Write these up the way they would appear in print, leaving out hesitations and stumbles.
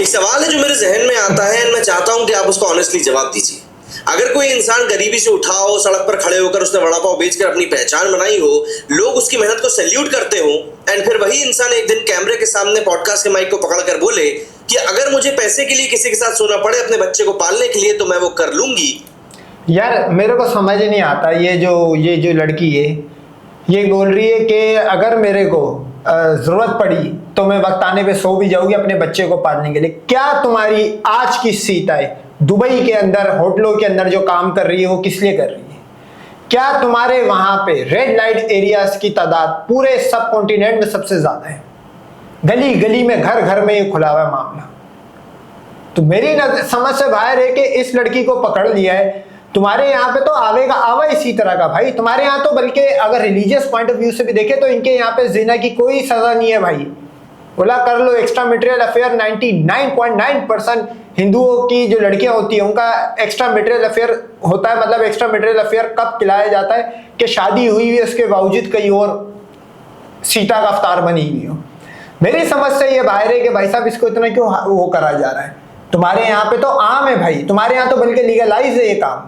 सवाल है जो मेरे जहन में आता है और मैं चाहता हूं कि आप उसको ऑनेस्टली जवाब दीजिए। अगर कोई इंसान गरीबी से उठा हो, सड़क पर खड़े होकर उसने वड़ा पाव बेचकर अपनी पहचान बनाई हो, लोग उसकी मेहनत को सैल्यूट करते हो, एंड फिर वही इंसान एक दिन कैमरे के सामने पॉडकास्ट के माइक को पकड़कर बोले कि अगर मुझे पैसे के लिए किसी के साथ सोना पड़े अपने बच्चे को पालने के लिए तो मैं वो कर लूंगी। यार मेरे को समझ नहीं आता, ये जो लड़की है ये बोल रही है कि अगर मेरे को जरूरत पड़ी तो मैं वक्त आने पे सो भी जाऊंगी अपने बच्चे को पालने के लिए। क्या तुम्हारी आज की सीता है दुबई के अंदर होटलों के अंदर जो काम कर रही है वो किस लिए कर रही है? क्या तुम्हारे वहां पे रेड लाइट एरियाज की तादाद पूरे सब कॉन्टिनेंट में सबसे ज्यादा है? गली गली में घर घर में ये खुला हुआ है मामला। तो मेरी समझ से बाहर है कि इस लड़की को पकड़ लिया है। तुम्हारे यहाँ पे तो आवेगा आवा इसी तरह का भाई। तुम्हारे यहाँ तो बल्कि अगर रिलीजियस पॉइंट ऑफ व्यू से भी देखे तो इनके यहाँ पे जिना की कोई सजा नहीं है भाई। बोला कर लो एक्स्ट्रा मटेरियल अफेयर, 99.9% हिंदुओं की जो लड़कियां होती है उनका एक्स्ट्रा मटेरियल अफेयर होता है। मतलब एक्स्ट्रा मटेरियल अफेयर कब खिलाया जाता है कि शादी हुई है उसके बावजूद कहीं और सीता का अवतार बनी हुई हो। मेरी समझ से ये बाहर है कि भाई साहब इसको इतना क्यों वो करा जा रहा है। तुम्हारे यहाँ पे तो आम है भाई, तुम्हारे यहाँ तो बल्कि लीगलाइज है ये काम।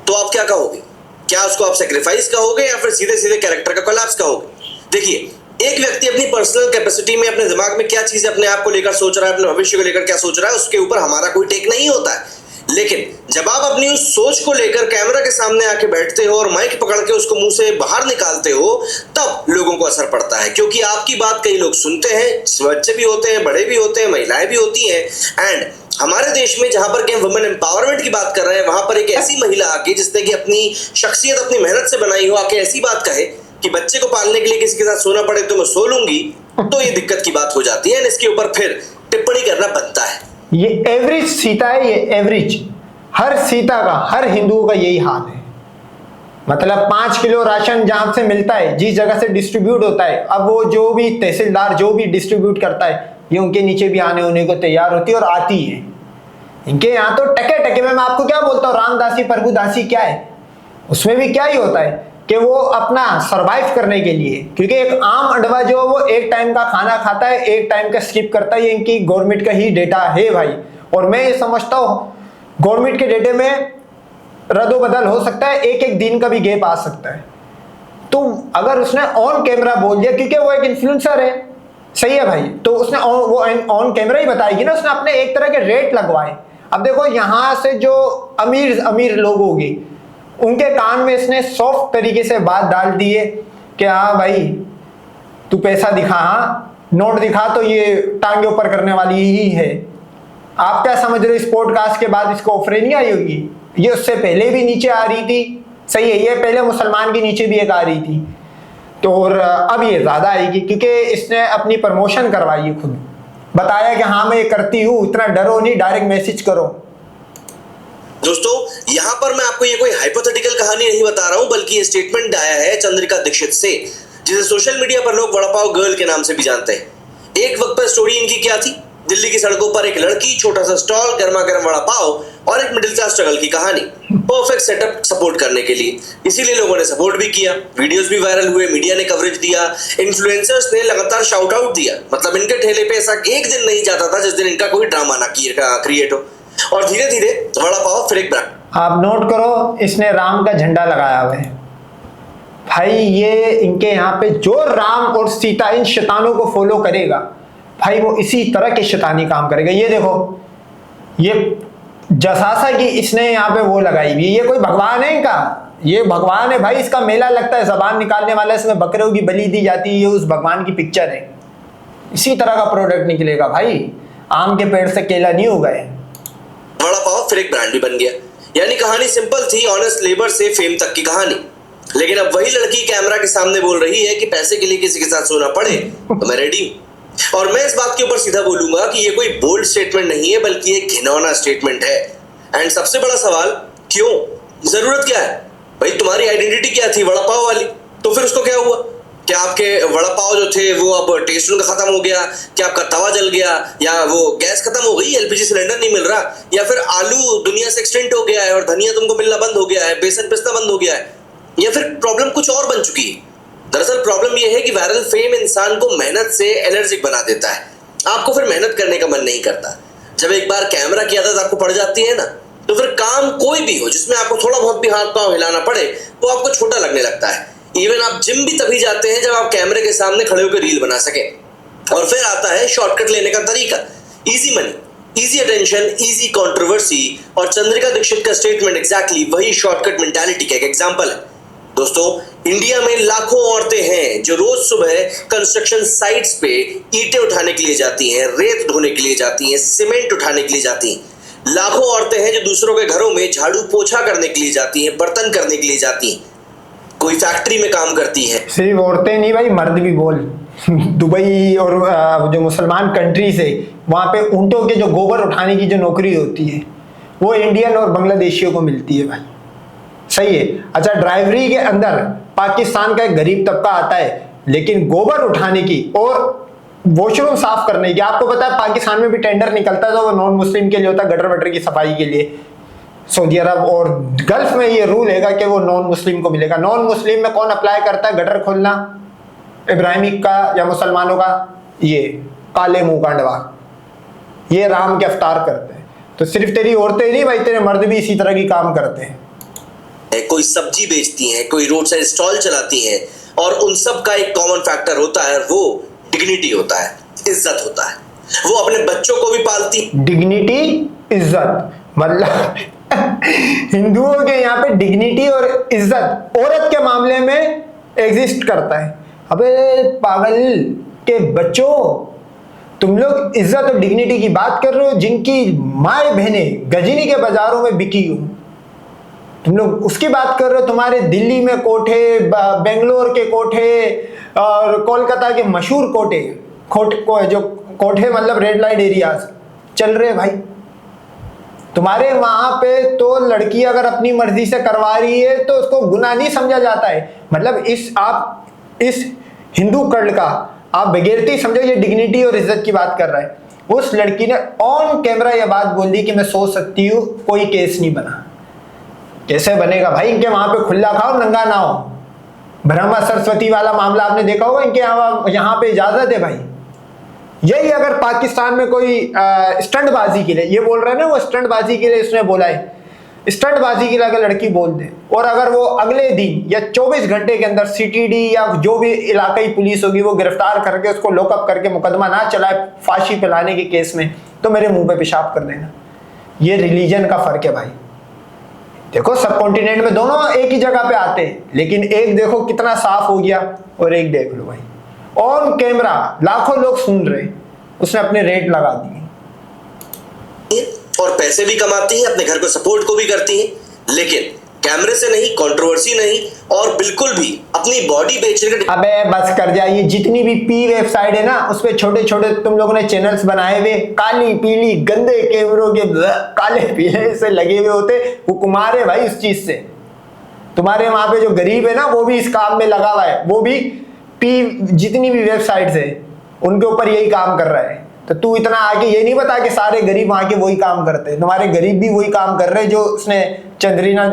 तो आप क्या कहोगे? क्या उसको आप सेक्रीफाइस कहोगे या फिर सीधे सीधे कैरेक्टर का कोलैप्स कहोगे? देखिए, एक व्यक्ति अपनी पर्सनल कैपेसिटी में अपने दिमाग में क्या चीजें अपने आप को लेकर सोच रहा है, अपने भविष्य को लेकर क्या सोच रहा है, उसके ऊपर हमारा कोई टेक नहीं होता है। लेकिन जब आप अपनी उस सोच को लेकर कैमरा के सामने आके बैठते हो और माइक पकड़ के उसको मुंह से बाहर निकालते हो, तब लोगों को असर पड़ता है। क्योंकि आपकी बात कई लोग सुनते हैं, बच्चे भी होते हैं, बड़े भी होते हैं, महिलाएं भी होती हैं। एंड हमारे देश में जहां पर कि हम वुमेन एम्पावरमेंट की बात कर रहे हैं, वहां पर एक ऐसी महिला आके जिसने कि अपनी शख्सियत अपनी मेहनत से बनाई हो, आके ऐसी बात कहे कि बच्चे को पालने के लिए किसी के साथ सोना पड़े तो मैं सो लूंगी, तो ये दिक्कत की बात हो जाती है। इसके ऊपर फिर टिप्पणी करना बनता है। ये एवरेज सीता है, ये एवरेज हर सीता का, हर हिंदुओं का यही हाल है। मतलब 5 किलो राशन जहां से मिलता है, जिस जगह से डिस्ट्रीब्यूट होता है, अब वो जो भी तहसीलदार जो भी डिस्ट्रीब्यूट करता है ये उनके नीचे भी आने होने को तैयार होती है और आती है। इनके यहाँ तो टके टके में मैं आपको क्या बोलता हूँ, रामदासी प्रभुदासी क्या है, उसमें भी क्या ही होता है कि वो अपना सरवाइव करने के लिए, क्योंकि एक आम अडवा जो वो एक टाइम का खाना खाता है, एक टाइम का स्किप करता है, ये इनकी गवर्नमेंट का ही डेटा है भाई। और मैं ये समझता हूँ गवर्नमेंट के डेटे में रद्दोबदल हो सकता है, एक एक दिन का भी गैप आ सकता है। तो अगर उसने ऑन कैमरा बोल दिया, क्योंकि वो एक इन्फ्लुएंसर है, सही है भाई, तो उसने वो ऑन कैमरा ही बताएगी ना। उसने अपने एक तरह के रेट लगवाए। अब देखो यहाँ से जो अमीर लोग होंगे उनके कान में इसने सॉफ्ट तरीके से बात डाल दी है कि हाँ भाई तू पैसा दिखा, हाँ नोट दिखा तो ये टांगे ऊपर करने वाली ही है। आप क्या समझ रहे हो, इस पॉडकास्ट के बाद इसको ऑफर नहीं आई होगी? ये उससे पहले भी नीचे आ रही थी, सही है, ये पहले मुसलमान के नीचे भी एक आ रही थी, तो और अब ये ज्यादा आएगी क्योंकि इसने अपनी प्रमोशन करवाई है, खुद बताया कि हाँ मैं ये करती हूँ, इतना डरो नहीं, डायरेक्ट मैसेज करो। दोस्तों, यहाँ पर मैं आपको ये कोई हाइपोथेटिकल कहानी नहीं बता रहा हूँ, बल्कि ये स्टेटमेंट आया है चंद्रिका दीक्षित से, जिसे सोशल मीडिया पर लोग वड़ा पाव गर्ल के नाम से भी जानते हैं। एक वक्त पर स्टोरी इनकी क्या थी? दिल्ली की सड़कों पर एक लड़की, छोटा सा स्टॉल, गर्मा गर्म वड़ा पाव और एक मिडिल क्लास स्ट्रगल की कहानी। परफेक्ट सेटअप सपोर्ट करने के लिए, इसीलिए लोगों ने सपोर्ट भी किया, वीडियोस भी वायरल हुए, मीडिया ने कवरेज दिया, इन्फ्लुएंसर्स ने लगातार शाउट आउट दिया। मतलब इनके ठेले पे ऐसा एक दिन नहीं जाता था जिस दिन इनका कोई ड्रामा ना क्रिएट हो। और धीरे धीरे वड़ा पाव फिर एक ब्रांड। आप नोट करो, इसने राम का झंडा लगाया हुआ है भाई। ये इनके यहाँ पे जो राम और सीता इन शैतानों को फॉलो करेगा भाई, वो इसी तरह के शैतानी काम करेगा। ये देखो, ये जसासा की इसने यहाँ पे वो लगाई हुई, ये कोई भगवान है इनका? ये भगवान है भाई, इसका मेला लगता है, जबान निकालने वाला, इसमें बकरों की बलि दी जाती है, ये उस भगवान की पिक्चर है। इसी तरह का प्रोडक्ट निकलेगा भाई, आम के पेड़ से केला नहीं उगा है। वड़ा पाव फिर एक ब्रांड भी बन गया। यानी कहानी सिंपल थी, ऑनेस्ट लेबर से फेम तक की कहानी। लेकिन अब वही लड़की कैमरा के सामने बोल रही है कि पैसे के लिए किसी के साथ सोना पड़े तो मैं रेडी हूं। और मैं इस बात के ऊपर सीधा बोलूंगा कि ये कोई बोल्ड स्टेटमेंट नहीं है, बल्कि एक घिनौना स्टेटमेंट है। एंड सबसे बड़ा सवाल, क्यों? जरूरत क्या है भाई? तुम्हारी आइडेंटिटी क्या थी? वड़ा पाव वाली। तो फिर उसको क्या हुआ? क्या आपके वड़ा पाव जो थे वो अब टेस्ट उनका खत्म हो गया? क्या आपका तवा जल गया? या वो गैस खत्म हो गई, एलपीजी सिलेंडर नहीं मिल रहा? या फिर आलू दुनिया से एक्सटेंट हो गया है और धनिया तुमको मिलना बंद हो गया है, बेसन पिस्ता बंद हो गया है? या फिर प्रॉब्लम कुछ और बन चुकी है? दरअसल प्रॉब्लम यह है कि वायरल फेम इंसान को मेहनत से एलर्जिक बना देता है। आपको फिर मेहनत करने का मन नहीं करता। जब एक बार कैमरा की आदत आपको पड़ जाती है ना, तो फिर काम कोई भी हो जिसमें आपको थोड़ा बहुत भी हाथ पांव हिलाना पड़े वो आपको छोटा लगने लगता है। इवन आप जिम भी तभी जाते हैं जब आप कैमरे के सामने खड़े होकर रील बना सके। और फिर आता है शॉर्टकट लेने का तरीका, easy money, easy attention, easy controversy. और चंद्रिका दीक्षित का स्टेटमेंट एग्जैक्टली वही शॉर्टकट मेंटालिटी का एक एग्जांपल है। दोस्तों, इंडिया में लाखों औरतें हैं जो रोज सुबह कंस्ट्रक्शन साइट्स पे ईंटें उठाने के लिए जाती हैं, रेत ढोने के लिए जाती हैं, सीमेंट उठाने के लिए जाती हैं। लाखों औरतें हैं जो दूसरों के घरों में झाड़ू पोछा करने के लिए जाती हैं, बर्तन करने के लिए जाती हैं, कोई फैक्ट्री में काम करती है। सिर्फ औरतें नहीं भाई, मर्द भी बोल। दुबई और जो मुसलमान कंट्रीज है वहां पे ऊंटों के जो गोबर उठाने की जो नौकरी होती है वो इंडियन और बांग्लादेशियों को मिलती है भाई। सही है। अच्छा, ड्राइवरी के अंदर पाकिस्तान का एक गरीब तबका आता है, लेकिन गोबर उठाने की और वॉशरूम साफ करने की, आपको पता है पाकिस्तान में भी टेंडर निकलता था वो नॉन मुस्लिम के लिए होता है, गटर वटर की सफाई के लिए। सऊदी अरब और गल्फ में ये रूल है कि वो नॉन मुस्लिम को मिलेगा। नॉन मुस्लिम में कौन अप्लाई करता है गटर खोलना? इब्राहिमिक का या मुसलमानों का? ये काले मुंह कांडवा, ये राम के अवतार करते हैं। तो सिर्फ तेरी औरतें नहीं भाई, तेरे मर्द भी इसी तरह की काम करते हैं। कोई सब्जी बेचती हैं, कोई रोड साइड स्टॉल चलाती हैं, और उन सब का एक कॉमन फैक्टर होता है, वो डिग्निटी होता है, इज्जत होता है। वो अपने बच्चों को भी पालती। डिग्निटी, इज्जत, मतलब हिंदुओं के यहाँ पे डिग्निटी और इज्जत औरत के मामले में एग्जिस्ट करता है। अबे पागल के बच्चों, तुम लोग इज्जत और डिग्निटी की बात कर रहे हो जिनकी माए बहनें गजनी के बाजारों में बिकी हो, तुम लोग उसकी बात कर रहे हो। तुम्हारे दिल्ली में कोठे, बेंगलोर के कोठे और कोलकाता के मशहूर जो कोठे मतलब रेड लाइट एरियाज चल रहे भाई। तुम्हारे वहां पे तो लड़की अगर अपनी मर्जी से करवा रही है तो उसको गुनाह नहीं समझा जाता है। मतलब आप इस हिंदू कल्ट का आप बेगैरती समझो, ये डिग्निटी और इज्जत की बात कर रहा है। उस लड़की ने ऑन कैमरा यह बात बोल दी कि मैं सोच सकती हूँ, कोई केस नहीं बना। कैसे बनेगा भाई? इनके वहां पे खुला खाओ नंगा ना हो। ब्रह्मा सरस्वती वाला मामला आपने देखा होगा, इनके यहाँ पे इजाजत है भाई। यही अगर पाकिस्तान में कोई स्टंटबाजी के लिए, ये बोल रहे हैं ना वो स्टंटबाजी के लिए उसने बोला है, स्टंटबाजी के लिए अगर लड़की बोल दे और अगर वो अगले दिन या 24 घंटे के अंदर सीटीडी या जो भी इलाकाई पुलिस होगी वो गिरफ्तार करके उसको लॉकअप करके मुकदमा ना चलाए फांसी पिलाने के केस में, तो मेरे मुंह पे पेशाब कर देना। ये रिलीजन का फर्क है भाई। देखो सब कॉन्टिनेंट में दोनों एक ही जगह पे आते हैं, लेकिन एक देखो कितना साफ हो गया और एक देख लो भाई ऑन कैमरा लाखों लोग सुन रहे, उसने अपने रेट लगा दिए और पैसे भी कमाती हैं, अपने घर को सपोर्ट को भी करती हैं, लेकिन कैमरे से नहीं, कंट्रोवर्सी नहीं, और बिल्कुल भी अपनी बॉडी बेचने का। अबे बस कर जाइए। जितनी भी पी वेबसाइट है ना उस पे छोटे छोटे तुम लोगों ने चैनल्स बनाए हुए, काली पीली गंदे कैमरों के काले पीले से लगे हुए होते, वो कुमार है भाई उस चीज से। तुम्हारे वहां पे जो गरीब है ना वो भी इस काम में लगा हुआ है, वो भी जितनी भी वेबसाइट्स है उनके ऊपर यही काम कर रहा है। तो तू इतना आगे ये नहीं बता कि सारे गरीब वहां के वही काम करते हैं। तुम्हारे गरीब भी वही काम कर रहे हैं जो उसने चंद्रिका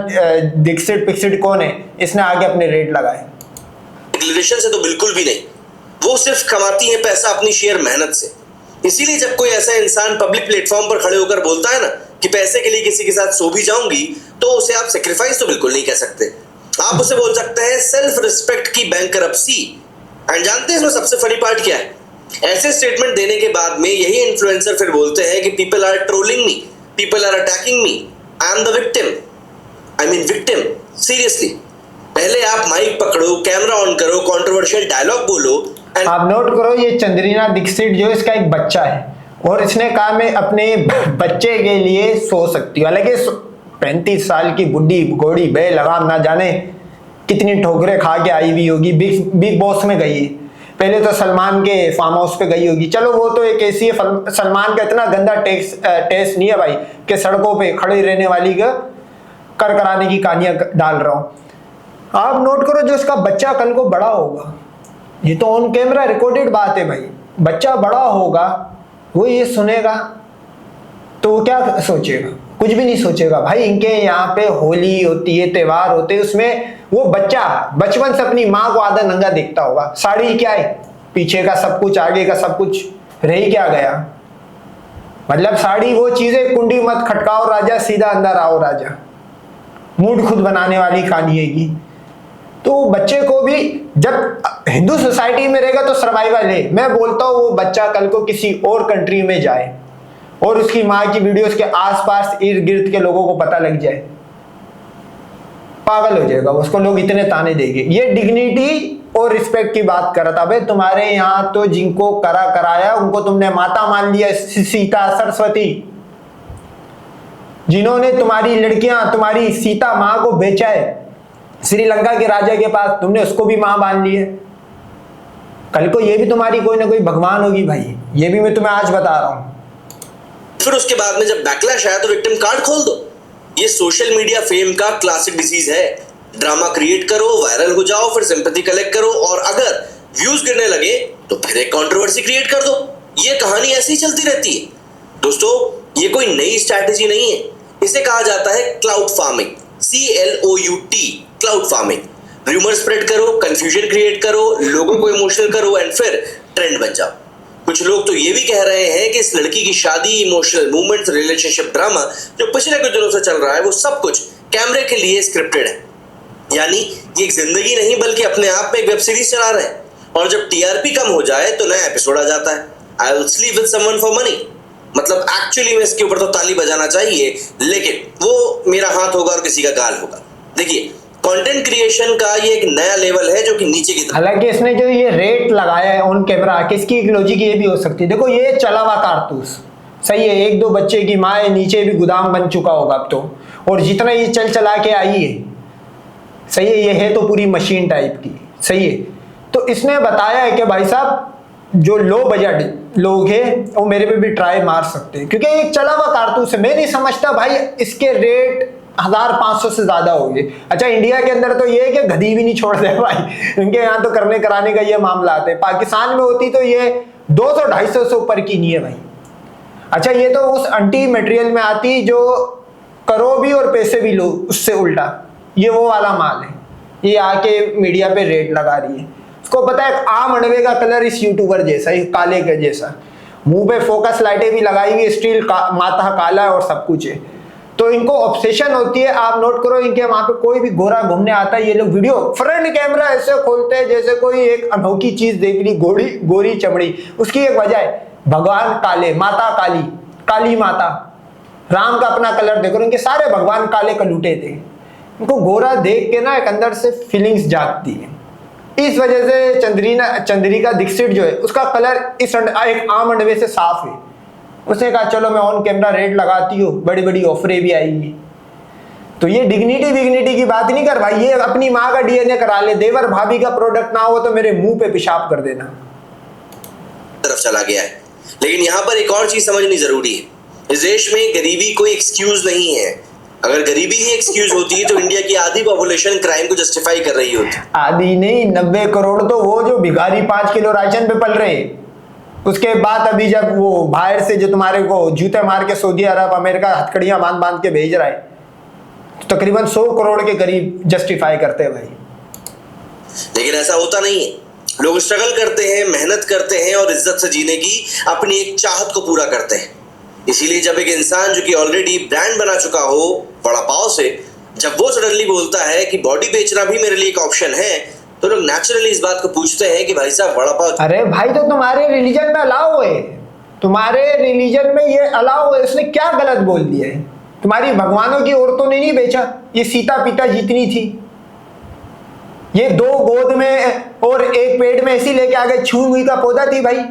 दीक्षित पिक्सिट कौन है, इसने आगे अपने रेट लगाए। डिक्लेरेशन से तो बिल्कुल भी नहीं, वो सिर्फ कमाती है पैसा अपनी शेयर मेहनत से। इसीलिए जब कोई ऐसा इंसान पब्लिक प्लेटफॉर्म पर खड़े होकर बोलता है ना कि पैसे के लिए किसी के साथ सो भी जाऊंगी, तो उसे आप सेक्रीफाइस तो बिल्कुल नहीं कह सकते। आप उसे बोल सकते हैं सेल्फ रिस्पेक्ट की बैंकरप्सी। एंड जानते हैं इसमें सबसे फनी पार्ट क्या है? ऐसे स्टेटमेंट देने के बाद में यही इन्फ्लुएंसर फिर बोलते हैं कि people are trolling me, people are attacking me, I am the victim. I mean victim, seriously. पहले आप माइक पकड़ो, कैमरा ऑन करो, कंट्रोवर्शियल डायलॉग बोलो। आप नोट करो, ये चंद्रिका दीक्षित जो इसका एक बच्चा है और इसने कहा मैं अपने बच्चे के लिए सो सकती हूँ। हालांकि 35 साल की बुढ़ी घोड़ी बे लगाम ना जाने कितनी ठोकरें खा के आई हुई होगी। बिग बॉस में गई, पहले तो सलमान के फार्म हाउस पे गई होगी। चलो वो तो एक ऐसी है, सलमान का इतना गंदा टेस्ट नहीं है भाई कि सड़कों पे खड़ी रहने वाली का कर कराने की कहानियां डाल रहा हूं। आप नोट करो, जो इसका बच्चा कल को बड़ा होगा, ये तो ऑन कैमरा रिकॉर्डेड बात है भाई, बच्चा बड़ा होगा वो ये सुनेगा तो वो क्या सोचेगा? कुछ भी नहीं सोचेगा भाई। इनके यहाँ पे होली होती है, त्योहार होते हैं, उसमें वो बच्चा बचपन से अपनी माँ को आधा नंगा देखता होगा। साड़ी क्या है, पीछे का सब कुछ, आगे का सब कुछ, रह ही क्या गया। मतलब साड़ी वो चीजें, कुंडी मत खटकाओ राजा, सीधा अंदर आओ राजा, मूड खुद बनाने वाली कहानी है की। तो बच्चे को भी, जब हिंदू सोसाइटी में रहेगा तो सर्वाइवल है। मैं बोलता हूँ वो बच्चा कल को किसी और कंट्री में जाए और उसकी माँ की वीडियोस के आसपास इर्द गिर्द के लोगों को पता लग जाए, पागल हो जाएगा उसको, लोग इतने ताने देंगे। ये डिग्निटी और रिस्पेक्ट की बात कर रहा था। भाई तुम्हारे यहाँ तो जिनको कराया उनको तुमने माता मान लिया, सीता सरस्वती, जिन्होंने तुम्हारी लड़कियां, तुम्हारी सीता माँ को बेचा है श्रीलंका के राजा के पास, तुमने उसको भी मां मान ली है। कल को ये भी तुम्हारी कोई ना कोई भगवान होगी भाई, ये भी मैं तुम्हें आज बता रहा हूं। फिर उसके बाद में जब बैकलैश आया तो विक्टिम कार्ड खोल दो। ये सोशल मीडिया फेम का क्लासिक डिजीज है। ड्रामा क्रिएट करो, वायरल हो जाओ, फिर सिंपैथी कलेक्ट करो, और अगर व्यूज गिरने लगे तो फिर एक कंट्रोवर्सी क्रिएट कर दो। ये कहानी ऐसे ही चलती रहती है। दोस्तों, ये कोई नई स्ट्रैटेजी नहीं है, इसे कहा जाता है cloud farming, CLOUT, cloud farming. Rumour spread करो, कंफ्यूजन क्रिएट करो, लोगों को इमोशनल करो एंड फिर ट्रेंड बन जाओ। कुछ लोग तो ये भी कह रहे हैं कि इस लड़की की शादी, इमोशनल मूवमेंट्स, रिलेशनशिप ड्रामा जो पिछले कुछ दिनों से चल रहा है वो सब कुछ कैमरे के लिए स्क्रिप्टेड है। यानी ये एक जिंदगी नहीं बल्कि अपने आप में एक वेब सीरीज चला रहे हैं, और जब TRP कम हो जाए तो नया एपिसोड आ जाता है। I will sleep with someone for money. मतलब एक्चुअली में इसके ऊपर तो ताली बजाना चाहिए, लेकिन वो मेरा हाथ होगा और किसी का गाल होगा। देखिए, कंटेंट क्रिएशन का ये एक नया लेवल है जो कि नीचे की तरफ। हालांकि इसने जो ये रेट लगाया है ऑन कैमरा, किसकी एक लॉजिक ये भी हो सकती है। देखो ये चला हुआ कारतूस सही है, एक दो बच्चे की माँ है, नीचे भी गोदाम बन चुका होगा अब तो, और जितना ये चला के आई है सही है, ये है तो पूरी मशीन टाइप की सही है। तो इसने बताया है कि भाई साहब जो लो बजट लोग हैं वो मेरे पे भी ट्राई मार सकते हैं, क्योंकि एक चला हुआ कारतूस है। मैं नहीं समझता भाई इसके रेट 1500 से ज्यादा हो गए। अच्छा, इंडिया के अंदर तो ये है कि गधी भी नहीं छोड़ते भाई, इनके यहाँ तो करने कराने का ये मामला आता है। पाकिस्तान में होती तो ये 200-250 से ऊपर की नहीं है भाई। अच्छा, ये तो उस अंटी मटेरियल में आती जो करो भी और पैसे भी लो, उससे उल्टा ये वो वाला माल है। ये आके मीडिया पे रेट लगा रही है। उसको पता है आम अंडवे का कलर इस यूट्यूबर जैसा ही, काले के जैसा, मुंह पे फोकस लाइटें भी लगाई हुई, स्टील माथा काला है और सब कुछ है। तो इनको ऑब्सेशन होती है। आप नोट करो, इनके वहां पे कोई भी गोरा घूमने आता है, ये लोग वीडियो फ्रंट कैमरा ऐसे खोलते हैं जैसे कोई एक अनोखी चीज देख ली, गोरी चमड़ी। उसकी एक वजह है, भगवान काले, माता काली, काली माता, राम का अपना कलर देखो, इनके सारे भगवान काले कलूटे थे। इनको गोरा देख के ना एक अंदर से फीलिंग्स जागती है। इस वजह से चंद्रिका दीक्षित जो है उसका कलर इस एक आम अंडवे से साफ है। उसने कहा चलो मैं ऑन कैमरा रेट लगाती हूँ, बड़ी बड़ी ऑफरें भी आएंगी। तो ये डिग्निटी की बात नहीं कर भाई, ये अपनी माँ का DNA करा ले, देवर भाभी का प्रोडक्ट ना हो तो मेरे मुंह पे पेशाब कर देना। तरफ चला गया है। लेकिन यहाँ पर एक और चीज समझनी जरूरी है, इस देश में गरीबी कोई एक्सक्यूज नहीं है। अगर गरीबी ही एक्सक्यूज होती तो इंडिया की आधी पॉपुलेशन क्राइम को जस्टिफाई कर रही होती। आधी नहीं, 90 करोड़ तो वो जो भिखारी 5 किलो राशन पे पल रहे। उसके बाद अभी जब वो बाहर से जो तुम्हारे को जूते मार के सऊदी अरब, अमेरिका हथकड़ियां बांध के भेज रहा है, तो तकरीबन 100 करोड़ के करीब जस्टिफाई करते हैं भाई। लेकिन ऐसा होता नहीं है। लोग स्ट्रगल करते हैं, मेहनत करते हैं और इज्जत से जीने की अपनी एक चाहत को पूरा करते हैं। इसीलिए जब एक इंसान जो कि ऑलरेडी ब्रांड बना चुका हो वड़ा पाव से, जब वो सडनली बोलता है कि बॉडी बेचना भी मेरे लिए एक ऑप्शन है, तो लोग नेचुरली इस बात को पूछते हैं कि भाई साहब वड़ा पाव। अरे भाई, तो तुम्हारे रिलीजन में अलाउ है, तुम्हारे रिलीजन में ये अलाउ है, उसने क्या गलत बोल दिया है? तुम्हारी भगवानों की औरतों ने नहीं बेचा, ये सीता पिता जितनी थी, ये 2 गोद में और एक पेड़ में ऐसी लेके आ गए, छुई का पौधा थी भाई,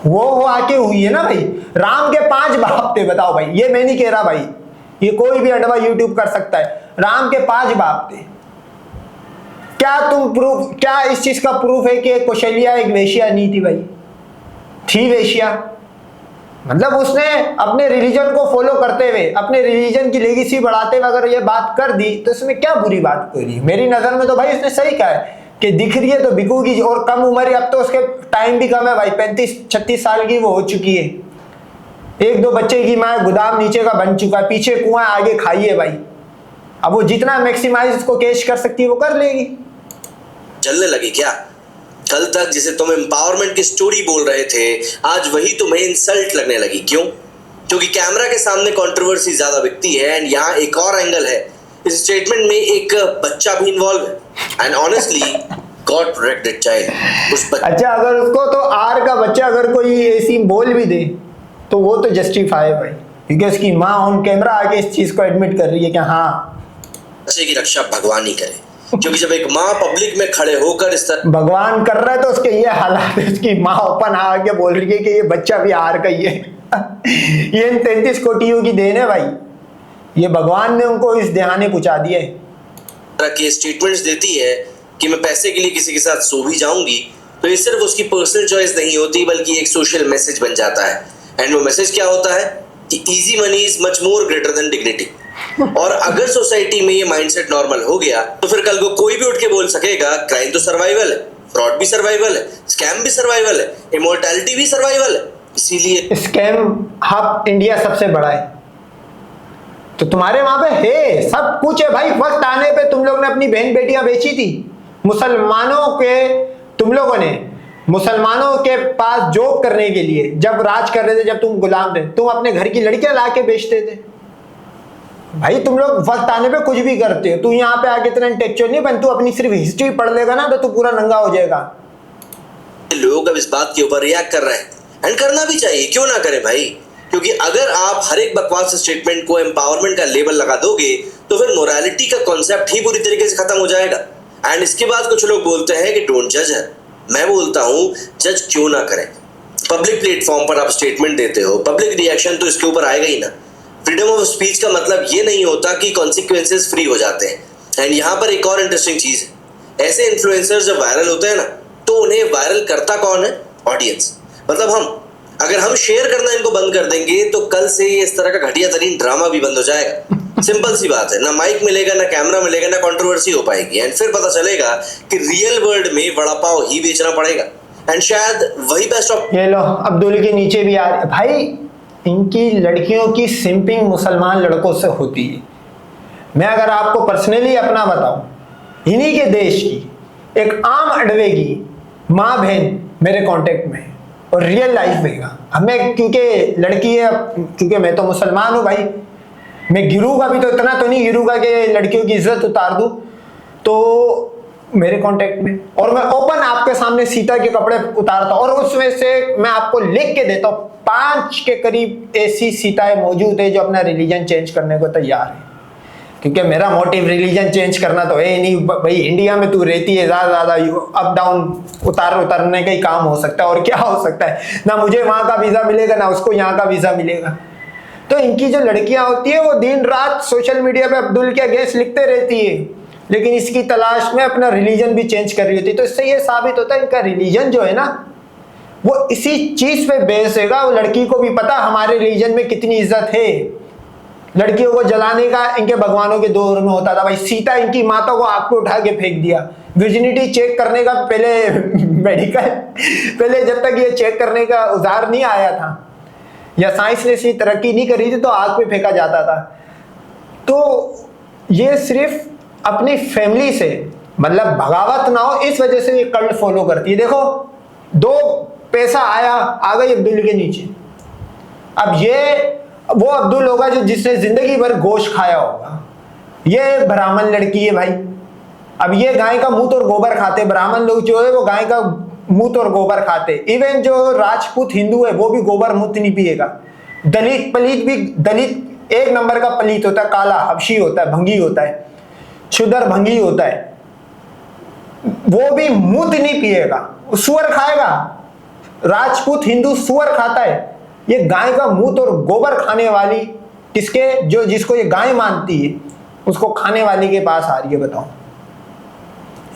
वो आके हुई है ना भाई। राम के 5 बाप थे, बताओ भाई, ये मैं नहीं कह रहा भाई, ये कोई भी अडवा यूट्यूब कर सकता है। राम के 5 बाप थे। क्या इस चीज का प्रूफ है कि कौशल्या एक वेश्या नहीं थी भाई? थी वेश्या। मतलब उसने अपने रिलीजन को फॉलो करते हुए, अपने रिलीजन की लेगेसी बढ़ाते हुए अगर ये बात कर दी तो इसमें क्या बुरी बात करी? मेरी नजर में तो भाई उसने सही कहा है कि दिख रही है तो बिकूगी, और कम उम्र है, अब तो उसके टाइम भी कम है भाई, 35-36 साल की वो हो चुकी है। 1-2 बच्चे की माँ, गोदाम नीचे का बन चुका है, पीछे कुआं, आगे खाई है भाई। अब वो जितना मैक्सिमाइज उसको कैश कर सकती है वो कर लेगी। चलने लगी क्या? कल तक जिसे तुम एम्पावरमेंट की स्टोरी बोल रहे थे, आज वही तुम्हें इंसल्ट लगने लगी। क्यों? क्योंकि कैमरा के सामने कंट्रोवर्सी ज्यादा बिकती है। एंड यहाँ एक और एंगल है, इस स्टेटमेंट में एक बच्चा भी इन्वॉल्व है। And honestly God protect that child. अच्छा, अगर उसको तो आर का बच्चा अगर कोई ऐसी बोल भी दे तो वो तो जस्टिफाई है भाई, क्योंकि उसकी माँ ऑन कैमरा आके इस चीज को एडमिट कर रही है कि हाँ, बच्चे की रक्षा भगवान ही करे। क्योंकि जब एक माँ पब्लिक में खड़े होकर इस तरह भगवान कर रहा है तो उसके ये हालात है, उसकी माँ ओपन आके बोल रही है कि ये बच्चा भी आर का ही है। ये इन 33 कोटियों की देन है भाई, ये भगवान ने उनको इस देहाने पहुंचा दिया है। के स्टेटमेंट्स देती है कि मैं पैसे के लिए किसी के साथ सो भी जाऊंगी, तो ये सिर्फ उसकी पर्सनल चॉइस नहीं होती, बल्कि एक सोशल मैसेज बन जाता है। एंड वो मैसेज क्या होता है कि easy money is much more greater than dignity. और अगर सोसाइटी में ये माइंडसेट नॉर्मल हो गया तो फिर कल को कोई भी उठ के बोल सकेगा क्राइम तो सर्वाइवल है, फ्रॉड भी सर्वाइवल है, स्कैम भी सर्वाइवल है, इमोर्टैलिटी भी सर्वाइवल है। इसीलिए स्कैम हब इंडिया सबसे बड़ा है, तो तुम्हारे वहां पे है, सब कुछ है भाई। वक्त आने पे तुम लोग ने अपनी बहन बेटियां बेची थी मुसलमानों के, तुम लोगों ने मुसलमानों के पास जॉब करने के लिए, जब राज कर रहे थे, जब तुम गुलाम थे, तुम अपने घर की लड़कियां ला के बेचते थे। भाई तुम लोग वक्त आने पे कुछ भी करते हो। तू यहाँ पे आके इतना इंटेलेक्चुअल नहीं बन, तू अपनी सिर्फ हिस्ट्री पढ़ लेगा ना तो तू पूरा नंगा हो जाएगा। लोग अब इस बात के ऊपर रिएक्ट कर रहे हैं, एंड करना भी चाहिए, क्यों ना करें भाई। क्योंकि अगर आप हर एक बकवास स्टेटमेंट को एम्पावरमेंट का लेबल लगा दोगे तो फिर मोरालिटी का कॉन्सेप्ट ही पूरी तरीके से खत्म हो जाएगा। एंड इसके बाद कुछ लोग बोलते हैं कि डोंट जज है। मैं बोलता हूं जज क्यों ना करें। पब्लिक प्लेटफॉर्म पर आप स्टेटमेंट देते हो, पब्लिक रिएक्शन तो इसके ऊपर आएगा ही ना। फ्रीडम ऑफ स्पीच का मतलब ये नहीं होता कि कॉन्सिक्वेंसेस फ्री हो जाते हैं। एंड यहाँ पर एक और इंटरेस्टिंग चीज है, ऐसे इन्फ्लुएंसर्स जब वायरल होते हैं ना तो उन्हें वायरल करता कौन है? ऑडियंस। मतलब हम, अगर हम शेयर करना इनको बंद कर देंगे तो कल से ये इस तरह का घटिया तरीन ड्रामा भी बंद हो जाएगा। सिंपल सी बात है, ना माइक मिलेगा, ना कैमरा मिलेगा, ना कंट्रोवर्सी हो पाएगी। एंड फिर पता चलेगा कि रियल वर्ल्ड में वड़ा पाव ही बेचना पड़ेगा। एंड शायद वही बेस्ट ऑफ। ये लो अब्दुल के नीचे भी आ रहे भाई। इनकी लड़कियों की सिंपिंग मुसलमान लड़कों से होती है। मैं अगर आपको पर्सनली अपना बताऊं, इन्हीं के देश की एक आम अडवे की माँ बहन मेरे कांटेक्ट में है और रियल लाइफ में का। हमें क्योंकि लड़की है, क्योंकि मैं तो मुसलमान हूँ भाई, मैं गिरूंगा भी तो इतना तो नहीं गिरूंगा कि लड़कियों की इज्जत उतार दूं। तो मेरे कांटेक्ट में, और मैं ओपन आपके सामने सीता के कपड़े उतारता हूं, और उसमें से मैं आपको लिख के देता हूं 5 के करीब ऐसी सीताएं मौजूद है जो अपना रिलीजन चेंज करने को तैयार है। क्योंकि मेरा मोटिव रिलीजन चेंज करना तो है नहीं भाई। इंडिया में तू रहती है, ज्यादा अप डाउन उतारने का ही काम हो सकता है, और क्या हो सकता है। ना मुझे वहां का वीजा मिलेगा, ना उसको यहाँ का वीजा मिलेगा। तो इनकी जो लड़कियां होती है वो दिन रात सोशल मीडिया पे अब्दुल के अगेंस्ट लिखते रहती है, लेकिन इसकी तलाश में अपना रिलीजन भी चेंज कर रही होती है। तो इससे ये साबित होता है इनका रिलीजन जो है ना वो इसी चीज पे बेस हैगा। वो लड़की को भी पता हमारे रिलीजन में कितनी इज्जत है। लड़कियों को जलाने का इनके भगवानों के दौर में होता था भाई। सीता इनकी माता को आग पे उठा के फेंक दिया। वर्जिनिटी चेक करने का पहले मेडिकल, पहले जब तक ये चेक करने का औजार नहीं आया था या साइंस ने इसी तरक्की नहीं करी थी तो आग पे फेंका जाता था। तो ये सिर्फ अपनी फैमिली से मतलब बगावत ना हो इस वजह से ये कल्ट फॉलो करती है। देखो 2 पैसा आया, आ गई अब्दुल के नीचे। अब ये वो अब्दुल होगा जो जिसने जिंदगी भर गोश्त खाया होगा। ये ब्राह्मण लड़की है भाई। अब ये गाय का मूत और गोबर खाते, ब्राह्मण लोग जो है वो गाय का मूत और गोबर खाते। इवन जो राजपूत हिंदू है वो भी गोबर मूत नहीं पिएगा। दलित पलित भी, दलित 1 नंबर का पलित होता है, काला हबशी होता है, भंगी होता है, शुदर भंगी होता है, वो भी मूत नहीं पिएगा, सुअर खाएगा। राजपूत हिंदू सुअर खाता है। ये गाय का मूत और गोबर खाने वाली किसके, जो जिसको ये गाय मानती है उसको खाने वाली के पास आ रही है। बताओ,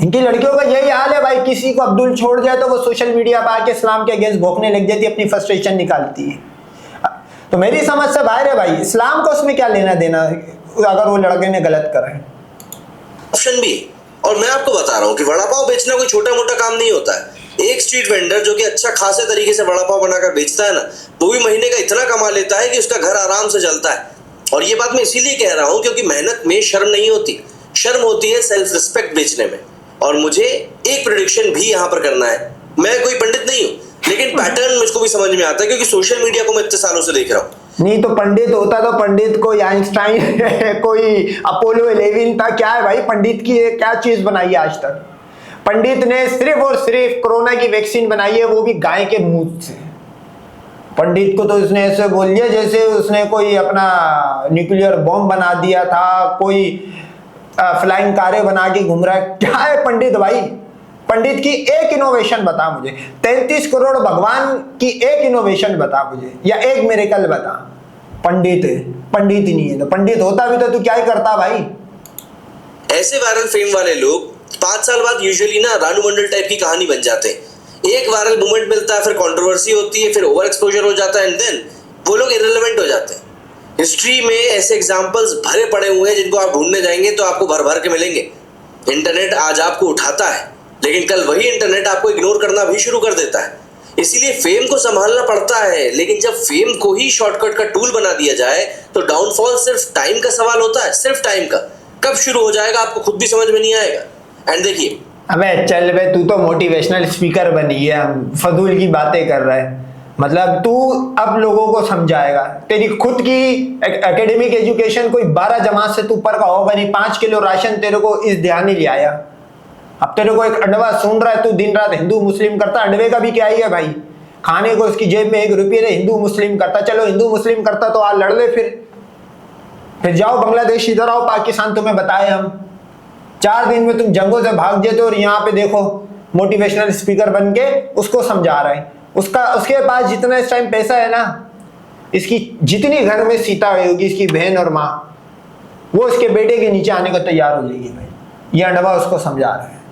इनकी लड़कियों का यही हाल है भाई। किसी को अब्दुल छोड़ जाए तो वो सोशल मीडिया पर आके इस्लाम के अगेंस्ट भौंकने लग जाती है, अपनी फ्रस्ट्रेशन निकालती है। तो मेरी समझ से बाहर है भाई, इस्लाम को उसमें क्या लेना देना अगर वो लड़के ने गलत करा है। ऑप्शन भी, और मैं आपको बता रहा हूँ कि वड़ा पाव बेचना कोई छोटा मोटा काम नहीं होता है। एक स्ट्रीट वेंडर जो कि अच्छा खासे तरीके से वड़ा पाव बनाकर बेचता है ना, वो भी महीने का इतना कमा लेता है कि उसका घर आराम से चलता है। और ये बात मैं इसीलिए कह रहा हूँ क्योंकि मेहनत में शर्म नहीं होती, शर्म होती है सेल्फ रिस्पेक्ट बेचने में। और मुझे एक प्रेडिक्शन भी यहाँ पर करना है। मैं कोई पंडित नहीं हूँ, लेकिन पैटर्न मुझको भी समझ में आता है क्योंकि सोशल मीडिया को मैं इतने सालों से देख रहा हूँ। नहीं तो पंडित होता तो पंडित कोई आइंस्टाइन कोई अपोलो 11 था, क्या है भाई पंडित की क्या चीज बनाई है आज तक? पंडित ने सिर्फ और सिर्फ कोरोना की वैक्सीन बनाई है, वो भी गाय के मुंह से। पंडित को तो उसने ऐसे बोल दिया जैसे उसने कोई अपना न्यूक्लियर बॉम्ब बना दिया था, कोई फ्लाइंग कारें बना के घूम रहा है। क्या है पंडित भाई? पंडित की एक इनोवेशन बता मुझे, 33 करोड़ भगवान की एक इनोवेशन बता मुझे, या एक मिरेकल बता। पंडित ही नहीं है, तो पंडित होता भी तो तू क्या ही करता भाई? ऐसे वायरल फेम वाले लोग 5 साल बाद यूजुअली ना रानू मंडल टाइप की कहानी बन जाते हैं। एक वायरल मूवमेंट मिलता है, फिर कंट्रोवर्सी होती है, फिर ओवर एक्सपोजर हो जाता है, एंड देन वो लोग इररिलेवेंट हो जाते हैं। हिस्ट्री में ऐसे एग्जांपल्स भरे पड़े हुए हैं जिनको आप ढूंढने जाएंगे तो आपको भर भर के मिलेंगे। इंटरनेट आज आपको उठाता है, लेकिन कल वही इंटरनेट आपको इग्नोर करना भी शुरू कर देता है। इसीलिए फेम को संभालना पड़ता है, लेकिन जब फेम को ही शॉर्टकट का टूल बना दिया जाए तो डाउनफॉल सिर्फ टाइम का सवाल होता है, सिर्फ टाइम का। कब शुरू हो जाएगा आपको खुद भी समझ में नहीं आएगा। एंड देखिए, अबे चल बे, तू तो मोटिवेशनल स्पीकर बनी है, फजूल की बातें कर रहा है। मतलब तू अब लोगों को समझाएगा, तेरी खुद की एकेडमिक एजुकेशन कोई 12 जमात से तू ऊपर का होगा नहीं। 5 किलो राशन तेरे को इस ध्यान ही ले आया। अब तेरे को एक अंडवा सुन रहा है, तू दिन रात हिंदू मुस्लिम करता। अंडवे का भी क्या ही है भाई, खाने को उसकी जेब में 1 रुपये ने हिंदू मुस्लिम करता। चलो हिंदू मुस्लिम करता तो आज लड़ ले, फिर जाओ बांग्लादेश, इधर आओ पाकिस्तान, तुम्हें बताए हम 4 दिन में तुम जंगों से भाग जाते हो, और यहाँ पे देखो मोटिवेशनल स्पीकर बन के उसको समझा रहे हैं। उसके पास जितना इस टाइम पैसा है ना, इसकी जितनी घर में सीता होगी, इसकी बहन और माँ, वो इसके बेटे के नीचे आने को तैयार हो जाएगी भाई। ये अंडवा उसको समझा रहा है।